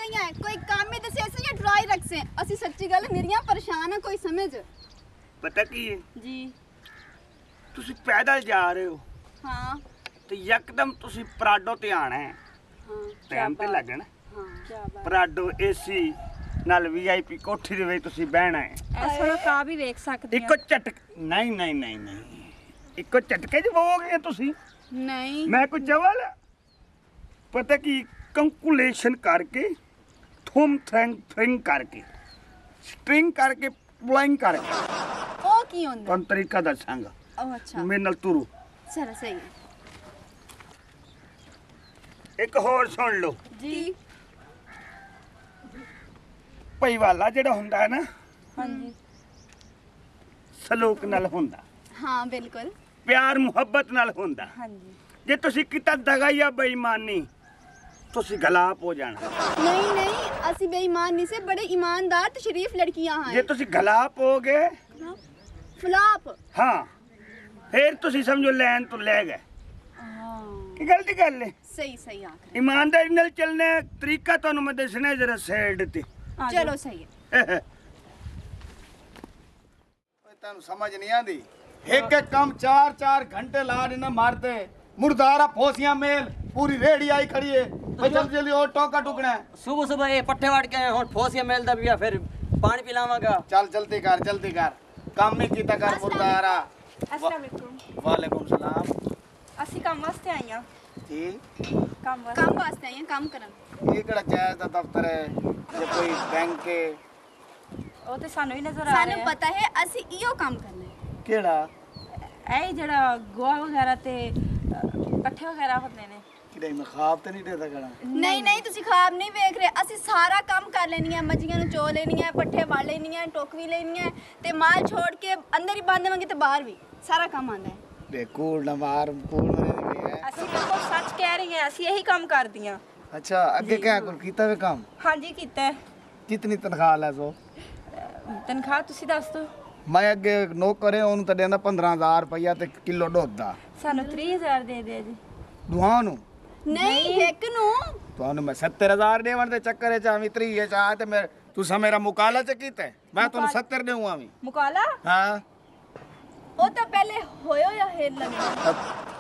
नहीं है कोई काम में दसे ऐसे या ट्राई रख से असि सच्ची गल मेरियां परेशान है कोई समझ पता की है जी तुसी पैदल जा रहे हो हाँ तो यकदम तुसी पराडो ते आना है हाँ टाइम ते लगना हाँ क्या बात पराडो एसी नाल वीआईपी कोठी दे ਵਿੱਚ ਤੁਸੀਂ ਬਹਿਣਾ ਹੈ ਐਸ ਵੇਲੇ ਕਾ ਵੀ ਵੇਖ ਸਕਦੇ ਇੱਕੋ ਝਟਕ ਨਹੀਂ ਇੱਕੋ ਝਟਕੇ ਚ ਬੋਗੇ ਤੁਸੀਂ नहीं ਮੈਂ ਕੋਈ ਜਵਲ ਪਤਾ ਕੀ ਕੰਕੂਲੇਸ਼ਨ ਕਰਕੇ ਥੁਮ ਥਿੰਗ ਕਰਕੇ ਸਟ੍ਰਿੰਗ ਕਰਕੇ ਪਲਾਈਂਗ ਕਰਕੇ ओ की होंदा ਤੁਹਾਨੂੰ ਤਰੀਕਾ ਦੱਸਾਂਗਾ ओ अच्छा ਮੇਰੇ ਨਾਲ ਤੁਰੂ चलो सही है ਇੱਕ ਹੋਰ ਸੁਣ ਲਓ जी ਭਾਈਵਾਲਾ ਜਿਹੜਾ ਹੁੰਦਾ ਹੈ ਨਾ हाँ जी ਸਲੂਕ ਨਾਲ ਹੁੰਦਾ हाँ बिल्कुल ਪਿਆਰ ਮੁਹੱਬਤ ਨਾਲ ਹੁੰਦਾ हाँ जी ਜੇ ਤੁਸੀਂ ਕੀਤਾ ਦਗਾ ਜਾਂ ਬੇਈਮਾਨੀ ਤੁਸੀਂ ਗਲਾਪ ਹੋ ਜਾਣਾ नहीं नहीं असि बेईमान नहीं से बड़े ईमानदार तो शरीफ लड़कियां ਜੇ हैं ਤੁਸੀਂ ਗਲਾਪ ਹੋਗੇ फ्लॉप ਹਾਂ ਫਿਰ ਤੁਸੀਂ ਸਮਝੋ ਲੈਣ ਤੋਂ ਲੈ ਗਏ हाँ ਕੀ ਗਲਤੀ ਗੱਲ ਹੈ सही सही आख ਇਮਾਨਦਾਰੀ ਨਾਲ ਚੱਲਣਾ ਹੈ, ਤਰੀਕਾ ਤੁਹਾਨੂੰ ਮੈਂ ਦੱਸਣਾ ਜਰਾ ਸਾਈਡ ਤੇ आ चलो सही है ਤੈਨੂੰ ਸਮਝ ਨਹੀਂ ਆਂਦੀ ਇੱਕ ਇੱਕ ਕੰਮ 4-4 घंटे ला देना मारते मुर्दारा फोसियां मेल पूरी रेड़ी आई खड़ी है भाई जल्दी जल्दी और टोका टुकना है सुबह सुबह ये पट्ठे वाट के हुन फोसिया मेलदा पिया फिर पानी पिलावांगा चल जल्दी कर काम नहीं कीता कर मुर्दारा अस्सलाम वालेकुम वालेकुम सलाम ਅਸੀਂ ਕੰਮ ਵਾਸਤੇ ਆਈ ਆ जी ਕੰਮ ਵਾਸਤੇ काम वास्ते आई हैं काम करन ये कड़ा जायज दा दफ्तर है ये कोई बैंक के ਉਹ ਤੇ ਸਾਨੂੰ ਹੀ ਨਜ਼ਰ ਆ सानू ਰਿਹਾ पता है असि इयो काम करना है केड़ा ਇਹ ਜਿਹੜਾ ਗੋਆ ਵਗੈਰਾ ਤੇ ਪੱਠੇ ਵਗੈਰਾ ਹੁੰਦੇ ਨੇ किड़े में ख्वाब तो नहीं देता कड़ा नहीं नहीं तुसी ख्वाब नहीं देख रहे असि सारा काम कर लेनी है मजियां नु चो लेनी है पट्ठे वाल लेनी है टोकवी लेनी है ते माल छोड़ के अंदर ही बांध देवांगे ते बाहर भी सारा काम आंदा है दे कूड़ ना मार कूड़ मरे भी है ਅਸੀਂ ਬਿਲਕੁਲ ਸੱਚ ਕਹਿ ਰਹੀ ਹਾਂ ਅਸੀਂ ਇਹੀ ਕੰਮ ਕਰਦੀਆਂ अच्छा आगे क्या कुल कीता वे काम ਹਾਂਜੀ ਕੀਤਾ ਹੈ। कितनी तनख्वाह है सो ਤਨਖਾਹ ਤੁਸੀਂ ਦੱਸ ਦਿਓ मैं अगे नौकर है ओनू तो देंदा 15000 रुपया ते किलो दुध दा ਸਾਨੂੰ 30000 ਦੇ ਦਿਓ ਜੀ दुआ नु नहीं एक नु ਤੁਹਾਨੂੰ ਮੈਂ 70000 ਦੇਵਣ ਦੇ ਚੱਕਰ ਚ ਆਵੀਂ 30 ਚ ਆ ਤੇ ਮੈਂ ਤੁਸੀਂ ਮੇਰਾ ਮੁਕਾਲਾ ਚ ਕੀਤਾ ਮੈਂ ਤੁਹਾਨੂੰ 70 ਦੇਵਾਂ ਆਵੀਂ ਮੁਕਾਲਾ ਹਾਂ ओ तो पहले होयो या हेर लगदा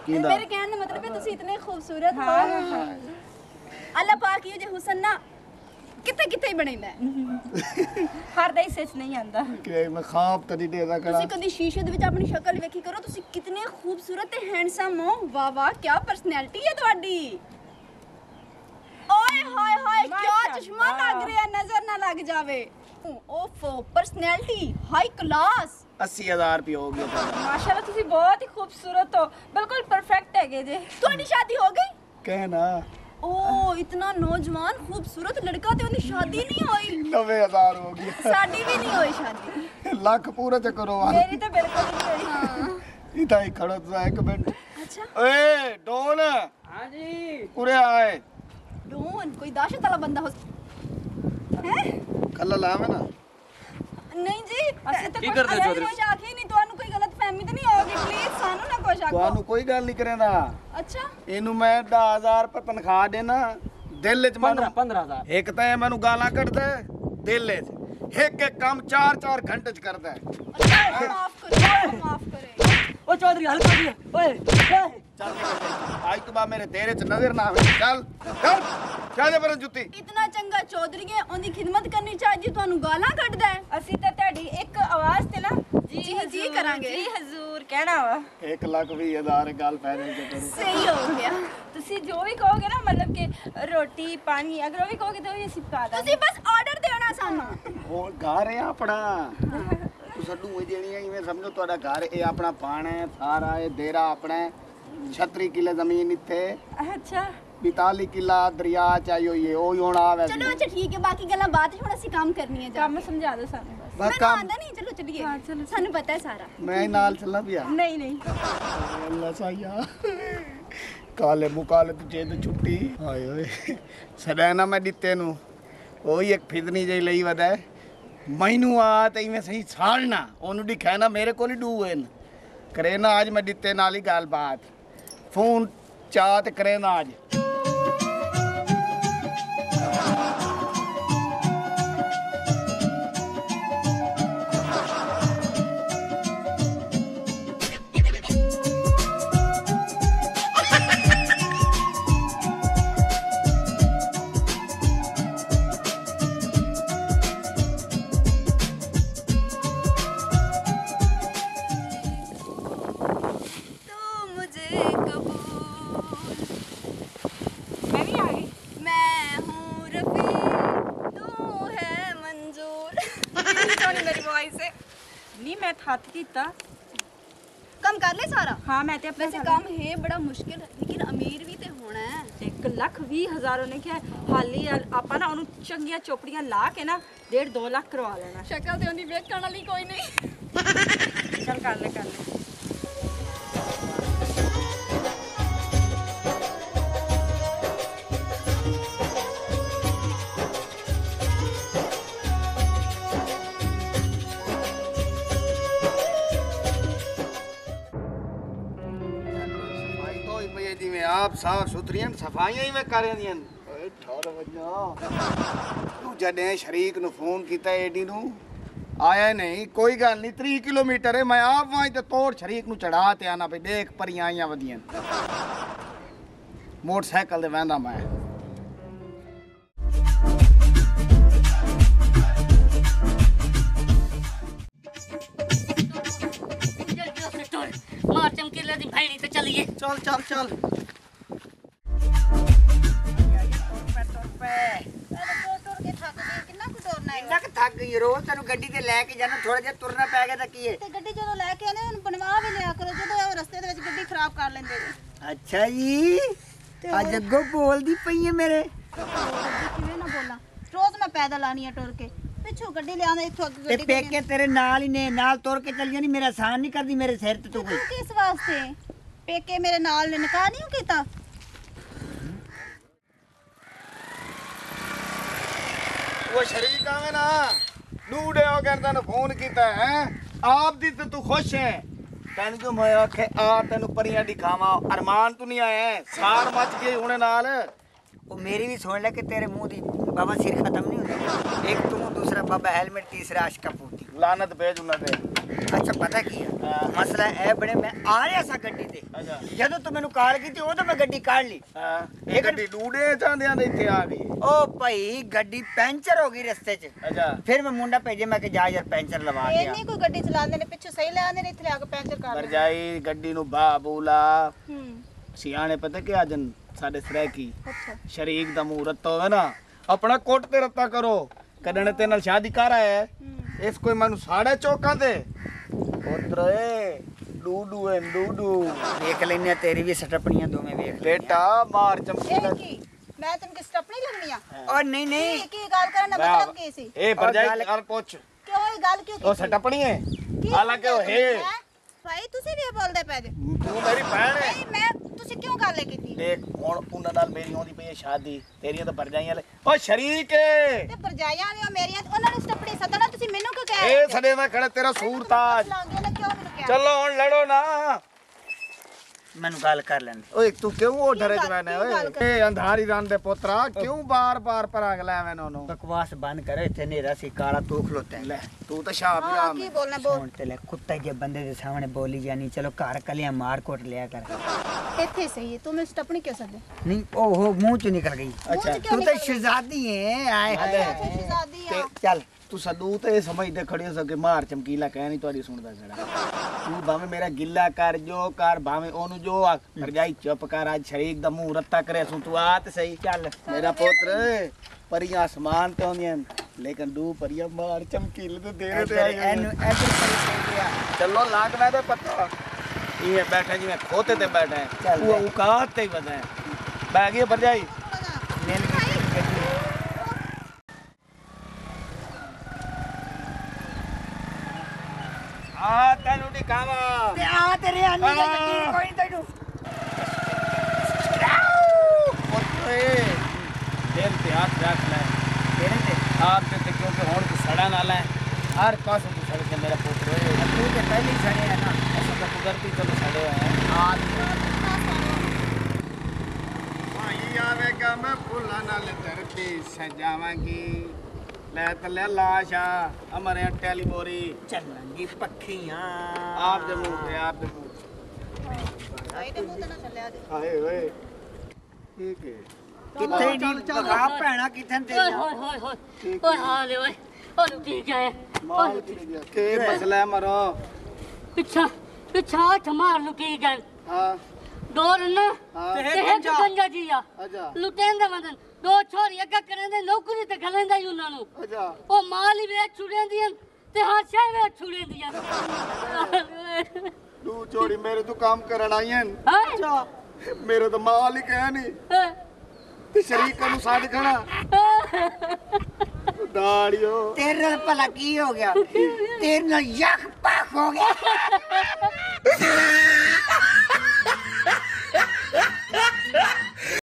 ਕੀਂਦਾ मेरे कहने का मतलब है तुसी इतने खूबसूरत हो हाँ, हाँ। अल्लाह पाक यो जे हुसन ना किथे किथे ही बनैंदा है ਹਰ ਦੇ ਹਿੱਸੇ 'ਚ ਨਹੀਂ ਆਂਦਾ ਕਿ ਮੈਂ ਖਾਬ ਤਾਂ ਨਹੀਂ ਦੇਦਾ ਕਰਾਂ ਤੁਸੀਂ ਕਦੀ ਸ਼ੀਸ਼ੇ ਦੇ ਵਿੱਚ ਆਪਣੀ ਸ਼ਕਲ ਵੇਖੀ ਕਰੋ ਤੁਸੀਂ ਕਿਤਨੇ ਖੂਬਸੂਰਤ ਤੇ ਹੈਂਡਸਮ ਹੋ ਵਾਹ ਵਾਹ ਕੀ ਪਰਸਨੈਲਿਟੀ ਹੈ ਤੁਹਾਡੀ ਓਏ ਹੋਏ ਹੋਏ ਕੀ ਚਸ਼ਮਾ ਲੱਗ ਰਿਹਾ ਨਜ਼ਰ ਨਾ ਲੱਗ ਜਾਵੇ ਓਫੋ ਪਰਸਨੈਲਿਟੀ ਹਾਈ ਕਲਾਸ 80000 ਰੁਪਏ ਹੋ ਗਿਆ ਤੁਹਾਡਾ ਮਾਸ਼ਾਅੱਲਾ ਤੁਸੀਂ ਬਹੁਤ ਹੀ ਖੂਬਸੂਰਤ ਹੋ ਬਿਲਕੁਲ ਪਰਫੈਕਟ ਹੈਗੇ ਜੇ ਤੁਹਾਡੀ ਸ਼ਾਦੀ ਹੋ ਗਈ ਕਹਿਣਾ ओ इतना नौजवान खूबसूरत लड़का ते उनकी शादी नहीं हुई 90000 ਹੋ ਗਿਆ साडी भी नहीं हुई शादी ਲੱਖ ਪੂਰਾ ਚ ਕਰੋ ਮੇਰੀ ਤਾਂ ਬਿਲਕੁਲ ਨਹੀਂ ਹੋਈ हाँ ਇਦਾਂ ਹੀ ਖੜੋ ਤੁਸੀਂ ਇੱਕ ਮਿੰਟ अच्छा ਓਏ ਡੋਨ हां जी ਉਰੇ ਆਏ डोन कोई दहशत वाला बंदा हो हैं ਕੱਲਾ ਲਾਵੇਂ ਨਾ नहीं जी ਅਸੀਂ ਤਾਂ ਕੀ ਕਰਦੇ ਹੋ ਚੌਧਰੀ? कुछ आखे नहीं ਤੁਹਾਨੂੰ ਕੋਈ ਗਲਤਫਹਿਮੀ ਤਾਂ ਨਹੀਂ ਹੋਗੀ ਪਲੀਜ਼ ਸਾਨੂੰ ਨਾ ਕੁਝ ਆਖੋ ਤੁਹਾਨੂੰ ਕੋਈ ਗੱਲ ਨਹੀਂ ਕਰੇਂਦਾ ਅੱਛਾ ਇਹਨੂੰ ਮੈਂ 10000 ਰੁਪਏ ਤਨਖਾਹ ਦੇਣਾ ਦਿਲ ਚ ਮੈਨੂੰ 15000 ਇੱਕ ਤਾਂ ਇਹ ਮੈਨੂੰ ਗਾਲਾਂ ਕੱਢਦਾ ਹੈ, ਦਿਲ ਚ ਇੱਕ ਇੱਕ ਕੰਮ 4-4 ਘੰਟੇ ਚ ਕਰਦਾ ਹੈ माफ करो माफ करे ओ चौधरी हल्का दिया ओए ਚੱਲ ਨਿਕਲ ਜਾ। ਅੱਜ ਤੋਂ ਬਾਅਦ ਮੇਰੇ ਤੇਰੇ ਚ ਨਜ਼ਰ ਨਾ ਆਵੇ ਚੱਲ ਚੱਲ ਚਾਹਦੇ ਪਰ ਜੁੱਤੀ इतना चंगा चौधरी है ਉਹਦੀ ਖਿਦਮਤ ਕਰਨੀ ਚਾਹੀਦੀ ਤੁਹਾਨੂੰ ਗਾਲਾਂ ਕੱਢਦਾ ਹੈ ਅਸੀਂ ਤਾਂ ਤੁਹਾਡੀ ਇੱਕ ਆਵਾਜ਼ ਤੇ ਨਾ ਜੀ, ਜੀ ਕਰਾਂਗੇ। ਜੀ ਹਜ਼ੂਰ ਕਹਿਣਾ ਵਾ 1,20,000 ਗੱਲ ਫਾਈਨਲ ਚ ਕਰੂ ਸਹੀ ਹੋ ਗਿਆ ਤੁਸੀਂ ਜੋ ਵੀ ਕਹੋਗੇ ਨਾ ਮਤਲਬ ਕਿ ਰੋਟੀ ਪਾਣੀ ਅਗਰ ਉਹ ਵੀ ਕਹੋਗੇ ਤਾਂ ਉਹ ਵੀ ਅਸੀਂ ਪਕਾ ਦਾਂਗੇ ਤੁਸੀਂ ਬਸ ਆਰਡਰ ਦੇਣਾ ਸਾਨੂੰ ਉਹ ਘਰ ਹੈ ਆਪਣਾ ਤੂੰ ਸੱਡੂ ਹੋਈ ਦੇਣੀ ਹੈ ਇਵੇਂ ਸਮਝੋ ਤੁਹਾਡਾ ਘਰ ਇਹ ਆਪਣਾ ਪਾਣਾ ਹੈ ਸਾਰਾ ਇਹ ਡੇਰਾ ਆਪਣਾ ਹੈ 36 ਕਿੱਲੇ ਜ਼ਮੀਨ ਇੱਥੇ ਅੱਛਾ 42 ਕਿੱਲਾ ਦਰਿਆ ਚ ਆਈ ਹੋਈ ਹੈ ਉਹ ਹੀ ਹੁਣ ਆਵੇ ਚਲੋ ਅੱਛਾ ਠੀਕ ਹੈ ਬਾਕੀ ਗੱਲਾਂ ਬਾਅਦ ਚ ਹੁਣ ਅਸੀਂ ਕੰਮ ਕਰਨੀ ਹੈ ਜਾ ਕੰਮ ਸਮਝਾ ਦਿਓ ਸਾਨੂੰ ਬਸ ਬਸ ਮੈਨੂੰ ਕੰਮ ਆਉਂਦਾ ਨਹੀਂ ਚਲੋ ਚੱਲੀਏ ਹਾਂ, ਚਲੋ। ਸਾਨੂੰ ਪਤਾ ਹੈ ਸਾਰਾ ਮੈਂ ਹੀ ਨਾਲ ਚੱਲਣਾ ਪਿਆ ਨਹੀਂ ਨਹੀਂ ਅੱਲਾ ਸਾਇਆ ਕਾਲੇ ਮੁਕਾਲੇ ਤੁਝੇ ਤੇ ਛੁੱਟੀ ਹਾਏ ਓਏ ਸਦਾਨਾ ਮੈਂ ਦਿੱਤੇ ਨੂੰ ਉਹੀ ਇੱਕ ਫਿਦਨੀ ਜਿਹੀ ਲਈ ਵਦਾ ਮੈਨੂੰ ਆ ਤੇ ਇਵੇਂ ਸਹੀ ਸਾਲਣਾ ਉਹਨੂੰ ਦਿਖਾਣਾ ਮੇਰੇ ਕੋਲ ਹੀ ਡੂ ਹੋਏ ਨੇ ਕਰੇ ਨਾ ਅੱਜ ਮੈਂ ਦਿੱਤੇ ਨਾਲ ਹੀ ਗੱਲਬਾਤ ਫੋਨ ਚਾਹ ਤੇ ਕਰੇ ਨਾ ਅੱਜ मैं हाथ कीता ਕੰਮ ਕਰ ਲੈ ਸਾਰਾ हाँ मैं ते अपने ਵੈਸੇ ਕੰਮ ਹੈ ਬੜਾ ਮੁਸ਼ਕਿਲ ਲੇਕਿਨ ਅਮੀਰ ਵੀ ਤੇ ਹੋਣਾ ਹੈ 1,20,000 ਉਹਨੇ ਕਿਹਾ ਹਾਲੀ ਆਪਾਂ ਨਾ ਉਹਨੂੰ ਚੰਗੀਆਂ ਚੋਪੜੀਆਂ ਲਾ ਕੇ ਨਾ 1.5-2 ਲੱਖ ਕਰਵਾ ਲੈਣਾ ਸ਼ਕਲ ਤੇ ਉਹਦੀ ਵੇਖਣ ਵਾਲੀ ਕੋਈ ਨਹੀਂ ਚੱਲ ਕਰ ਲੈ ਕਰ ਲੈ ਸਫਾਈ ਤੋਂ ਹੀ ਪਈ ਜਿਵੇਂ ਆਪ ਸਾਫ ਸੁਥਰੀਆਂ ਸਫਾਈਆਂ ਹੀ ਮੈਂ ਕਰ ਰਹੀਆਂ ਓਏ ਠਾਰ ਵਜਾ ਤੂੰ ਜਦੇ ਸ਼ਰੀਕ ਨੂੰ ਫੋਨ ਕੀਤਾ ਏਡੀ ਨੂੰ ਆਇਆ ਨਹੀਂ ਕੋਈ ਗੱਲ ਨਹੀਂ 30 ਕਿਲੋਮੀਟਰ ਹੈ ਮੈਂ ਆਪ ਵਾਂ ਤੇ ਤੋੜ ਸ਼ਰੀਕ ਨੂੰ ਚੜਾ ਤੇ ਆਣਾ ਪਈ ਦੇਖ ਪਰੀਆਂ ਆਈਆਂ ਵਧੀਆਂ ਮੋਟਰਸਾਈਕਲ ਤੇ ਵਹਿੰਦਾ ਮੈਂ मार चमकीले दी भैणी ते चलिए चल चल चल ਕਿੰਨਾ ਕੁ ਤੁਰਨਾ ਹੈ ਇੰਨਾ ਕਿ ਥੱਕ ਗਈ ਰੋਜ਼ ਤੈਨੂੰ ਗੱਡੀ ਤੇ ਲੈ ਕੇ ਜਾਣਾ ਥੋੜਾ ਜਿਹਾ ਤੁਰਨਾ ਪੈ ਗਿਆ ਤਾਂ ਕੀ ਹੈ ਤੇ ਗੱਡੀ ਜਦੋਂ ਲੈ ਕੇ ਆਨੇ ਉਹਨੂੰ ਬਣਵਾ ਵੀ ਲਿਆ ਕਰੋ ਜਦੋਂ ਉਹ ਰਸਤੇ ਦੇ ਵਿੱਚ ਗੱਡੀ ਖਰਾਬ ਕਰ ਲੈਂਦੇ ਨੇ ਅੱਛਾ ਜੀ ਅੱਜ ਅੱਗੋਂ ਬੋਲਦੀ ਪਈ ਹੈ ਮੇਰੇ ਕਿਵੇਂ ਨਾ ਬੋਲਾਂ ਰੋਜ਼ ਮੈਂ ਪੈਦਲ ਆਣੀ ਆ ਟੁਰ ਕੇ ਪਿੱਛੋਂ ਗੱਡੀ ਲਿਆਉਂਦਾ ਇੱਥੋਂ ਅੱਗੇ ਤੇ ਗੱਡੀ ਪੇਕੇ ਤੇਰੇ ਨਾਲ ਹੀ ਨੇ ਨਾਲ ਤੁਰ ਕੇ ਚੱਲ ਜਾਣੀ ਮੇਰਾ ਆਸਾਨ ਨਹੀਂ ਕਰਦੀ ਮੇਰੇ ਸਿਰ ਤੇ ਤੂੰ ਕੋਈ ਕਿਸ ਵਾਸਤੇ ਪੇਕੇ ਮੇਰੇ ਨਾਲ ਨੇ ਨਿਕਾਹ ਨਹੀਂ ਕੀਤਾ ਉਹ ਸ਼ਰੀਕ ਆਵੇਂ ਨਾ ਨੂੜੇ ਹੋ ਕਰਦਾ ਨੂੰ ਫੋਨ ਕੀਤਾ ਹੈ ਆਪ ਦੀ ਤੇ ਤੂੰ ਖੁਸ਼ ਹੈ ਤੈਨੂੰ ਜੋ ਮੈਂ ਆਖੇ ਆ ਤੈਨੂੰ ਪਰੀਆਂ ਦਿਖਾਵਾਂ ਅਰਮਾਨ ਤੂੰ ਨਹੀਂ ਆਇਆ ਸਾਰ ਮੱਚ ਗਈ ਹੁਣੇ ਨਾਲ ਉਹ ਮੇਰੀ ਵੀ ਸੁਣ ਲੈ ਕਿ ਤੇਰੇ ਮੂੰਹ ਦੀ ਬਾਬਾ ਸਿਰ ਖਤਮ ਨਹੀਂ ਹੁੰਦਾ ਇੱਕ ਤੂੰ ਦੂਸਰਾ ਬਾਬਾ ਹੈਲਮਟ ਤੀਸਰਾ ਆਸ਼ਕਾ ਪੂਤੀ ਲਾਨਤ ਭੇਜ ਉਹਨਾਂ ਤੇ ਅੱਛਾ ਪਤਾ ਕੀ ਹੈ ਮਸਲਾ ਇਹ ਬਣੇ ਮੈਂ ਆ ਰਿਹਾ ਸਾਂ ਗੱਡੀ ਤੇ ਅੱਛਾ ਜਦੋਂ ਤੂੰ ਮੈਨੂੰ ਕਾਲ ਕੀਤੀ ਉਦੋਂ ਮੈਂ ਗੱਡੀ ਕੱਢ ਲਈ ਹਾਂ ਇਹ ਗੱਡੀ ਨੂੜੇ ਚਾਂਦਿਆਂ ਦੇ ਇੱਥੇ ਆ ਗਈ ਉਹ ਭਾਈ ਗੱਡੀ ਪੈਂਚਰ ਹੋ ਗਈ ਰਸਤੇ 'ਚ ਅੱਛਾ ਫਿਰ ਮੈਂ ਮੁੰਡਾ ਭੇਜਿਆ ਮੈਂ ਕਿ ਜਾ ਯਾਰ ਪੈਂਚਰ ਲਵਾ ਇਹ ਗਿਆ ਨਹੀਂ ਕੋਈ ਗੱਡੀ ਚਲਾਉਂਦੇ ਨੇ ਪਿੱਛੋਂ ਸਹੀ ਲੈ ਆਉਂਦੇ ਨੇ ਇੱਥੇ ਆ ਕੇ ਪੈਂਚਰ ਕਰ ਲੈਂਦੇ ਵਰਜਾਈ ਗੱਡੀ ਨੂੰ ਬਾਬੂਲਾ ਹੂੰ ਸਿਆਣੇ ਪਤਾ ਕਿ ਅਜਨ ਸਾਡੇ ਸਰੈਕੀ ਅੱਛਾ ਸ਼ਰੀਕ ਦਾ ਮੂਰਤ ਹੋਵੇ ਨਾ ਆਪਣਾ ਕੋਟ ਤੇ ਰੱਤਾ ਕਰੋ ਕਦਣ ਤੇ ਨਾਲ ਸ਼ਾਦੀ ਕਰ ਆਇਆ ਇਸ ਕੋਈ ਮੈਨੂੰ ਸਾੜੇ ਚੌਕਾਂ ਤੇ ਪੁੱਤਰੇ ਡੂਡੂ ਐ ਡੂਡੂ ਵੇਖ ਲੈਨੇ ਤੇਰੀ ਵੀ ਸਟਪਣੀਆਂ ਦੋਵੇਂ ਵੇਖ ਲੈ ਬੇਟਾ ਮਾਰ ਚਮਕੀ ਇਹ ਕੀ ਮੈਂ ਤੈਨੂੰ ਕਿਸ ਟੱਪ ਨਹੀਂ ਲੱਗਣੀ ਆ ਉਹ ਨਹੀਂ ਨਹੀਂ ਕੀ ਗੱਲ ਕਰਨ ਦਾ ਮਤਲਬ ਕੀ ਸੀ ਇਹ ਵਰਜਾਈ ਗੱਲ ਪੁੱਛ ਕਿਉਂ ਇਹ ਗੱਲ ਕਿਉਂ ਉਹ ਸਟਪਣੀ ਹੈ ਹਾਲਾਂਕਿ ਉਹ ਹੈ ਭਾਈ ਤੁਸੀਂ ਵੀ ਇਹ ਬੋਲਦੇ ਪਏ ਜੇ ਤੂੰ ਮੇਰੀ ਭੈਣ ਹੈ ਨਹੀਂ ਮੈਂ ਤੁਸੀਂ ਕਿਉਂ ਗੱਲ ਇਹ ਕੀਤੀ ਦੇਖ ਹੁਣ ਉਹਨਾਂ ਨਾਲ ਮੇਰੀ ਹੋਣੀ ਪਈ ਹੈ ਸ਼ਾਦੀ ਤੇਰੀਆਂ ਤਾਂ ਵਰਜਾਈਆਂ ਲੈ ਉਹ ਸ਼ਰੀਕ ਹੈ ਤੇ ਪਰਜਾਈਆਂ ਨੇ ਉਹ ਮੇਰੀਆਂ ਉਹਨਾਂ ਨੇ ਸਟੱਪੜੀ ਸੱਦਣਾ ਤੁਸੀਂ ਮੈਨੂੰ ਕਿਉਂ ਕਹਿ ਇਹ ਸੜੇ ਨਾਲ ਖੜਾ ਤੇਰਾ ਸੂਰਤਾਜ ਲਾਂਗੇ ਨਾ ਕਿਉਂ ਮੈਨੂੰ ਕਿਹਾ ਚਲੋ ਹੁਣ ਲੜੋ ਨਾ ਮੈਨੂੰ ਗੱਲ ਕਰ ਲੈਣ ਦੇ। ਓਏ ਤੂੰ ਕਿਉਂ ਉਹ ਡਰੇ ਗੱਲ- ਜਵਾਨੇ ਕੀ ਓਏ ਗੱਲ ਕਰ- ਇਹ ਅੰਧਾਰੀ ਰਨ ਦੇ ਪੁੱਤਰਾ ਕਿਉਂ ਬਾਰ-ਬਾਰ ਪਰਾਗ ਲੈ ਮੈਂ ਉਹਨੂੰ ਬਕਵਾਸ ਬੰਦ ਕਰ ਇੱਥੇ ਹਨੇਰਾ ਸੀ ਕਾਲਾ ਤੂੰ ਖਲੋਤਾ ਹੈ ਲੈ ਤੂੰ ਤਾਂ ਸ਼ਾਹ ਹਾਂ ਬਿਰਾਮ ਕੀ ਬੋਲਣਾ ਬੋਲ ਹੁਣ ਤੇ ਲੈ ਕੁੱਤੇ ਜੇ ਬੰਦੇ ਦੇ ਸਾਹਮਣੇ ਬੋਲੀ ਜਾਨੀ ਚਲੋ ਘਰ ਕਲਿਆਂ ਮਾਰ ਕੋਟ ਲਿਆ ਕਰ ਇੱਥੇ ਸਹੀ ਹੈ ਤੂੰ ਮੈਨੂੰ ਸਟੱਪਣੀ ਕਿਉਂ ਸੱਦੇ ਨਹੀਂ ਉਹ ਮੂੰਹ ਚੋਂ ਨਿਕਲ ਗਈ ਅੱਛਾ ਤੂੰ ਤਾਂ ਸ਼ਹਿਜ਼ਾਦੀ ਹੈ ਆਏ ਹਾਲੇ ਅੱਛਾ ਸ਼ਹਿਜ਼ਾਦੀ ਆ ਚੱਲ ਤੂੰ ਸਦੂ ਤੇ ਸਮਝਦੇ ਖੜੇ ਸਕੇ ਮਾਰ ਚਮਕੀਲਾ ਕਹਿ ਨਹੀਂ ਤੁਹਾਡੀ ਸੁਣਦਾ ਜੜਾ ਤੂੰ ਭਾਵੇਂ ਮੇਰਾ ਗਿੱਲਾ ਕਰ ਜੋ ਕਰ ਭਾਵੇਂ ਉਹਨੂੰ ਜੋ ਰਜਾਈ ਚੁੱਪ ਕਰ ਅੱਜ ਸ਼ਰੀਕ ਦਾ ਮੂੰਹ ਰੱਤਾ ਕਰੇ ਸੁਣ ਤੂੰ ਆ ਤੇ ਸਹੀ ਚੱਲ ਮੇਰਾ ਪੁੱਤਰ ਪਰੀਆਂ ਅਸਮਾਨ ਤੇ ਆਉਂਦੀਆਂ ਲੇਕਿਨ ਦੂ ਪਰੀਆਂ ਮਾਰ ਚਮਕੀਲੇ ਤੇ ਦੇਰੇ ਤੇ ਆਈ ਇਹਨੂੰ ਇੱਧਰ ਪਈ ਗਿਆ ਚਲੋ ਲਾਗਣਾ ਤੇ ਪੱਤਾ ਇਹ ਬੈਠਾ ਜਿਵੇਂ ਖੋਤੇ ਤੇ ਬੈਠਾ ਹੈ ਚੱਲ ਉਹ ਔਕਾਤ ਤੇ ਹੀ ਵਧਾ ਹੈ ਬੈ ਗਈ ਭਰਜਾਈ ਮਿਲ ਗਈ ਆ ਤੈਨੂੰ ਦਿਖਾਵਾਂ ਤੇ ਆ ਤੇਰੇ ਆਨੀ ਦਾ ਯਕੀਨ ਕੋਈ ਤੈਨੂੰ ਪੁੱਤਰੇ ਦਿਲ ਤੇ ਹੱਥ ਰੱਖ ਲੈ ਤੇਰੇ ਤੇ ਆਪ ਤੇ ਕਿਉਂਕਿ ਹੁਣ ਤੂੰ ਸੜਾ ਨਾਲ ਹੈ ਹਰ ਪਾਸੋਂ ਤੂੰ ਸੜ ਕੇ ਮੇਰਾ ਪੁੱਤਰ ਓਏ ਤੂੰ ਤੇ ਪਹਿਲੀ ਸੜਿਆ ਨਾ ਅਸਾਂ ਤਾਂ ਕੁਦਰਤੀ ਚਲੋ ਸੜੇ ਹੈ ਭਾਈ ਆਵੇਗਾ ਮੈਂ ਫੁੱਲਾਂ ਨਾਲ ਧਰਤੀ ਸਜਾਵਾਂਗੀ ਲੈ ਤਲੇ ਲਾਸ਼ਾ ਅਮਰੇ ਟੈਲੀ ਬੋਰੀ ਚੱਲਾਂਗੀ ਪੱਖੀਆਂ ਆਪ ਦੇ ਮੂੰਹ ਤੇ ਆਪ ਦੇ ਮੂੰਹ ਭਾਈ ਦੇ ਮੂੰਹ ਤੇ ਨਾ ਚੱਲਿਆ ਜੇ ਹਾਏ ਓਏ ਠੀਕ ਹੈ ਕਿੱਥੇ ਦੀ ਬਗਾ ਭੈਣਾ ਕਿੱਥੇ ਤੇ ओए हाल ओए और ठीक है ਮਾਲ ਕੀ ਮਸਲਾ ਹੈ ਮਰੋ पिछा पिछा मार लू की गल ਹਾਂ डोर ना हाँ। ते एक गंजा जिया ਅੱਛਾ लुटेंदे मदन दो छोरी अग्गा करेंदे नौकरी ते गलेंदा ही उन्हां नु ਅੱਛਾ ओ माल ही ਵੇਚ ਛੁੜਿਆਂ ਦੀਆਂ ते हर शय में छुड़े दिया तू छोड़ी मेरे तो काम करन आई हैं अच्छा मेरे तो मालिक है नहीं ते शरीक नु साथ खड़ा दाड़ियो तेरे नाल भला की हो गया तेरे नाल यक पक हो गया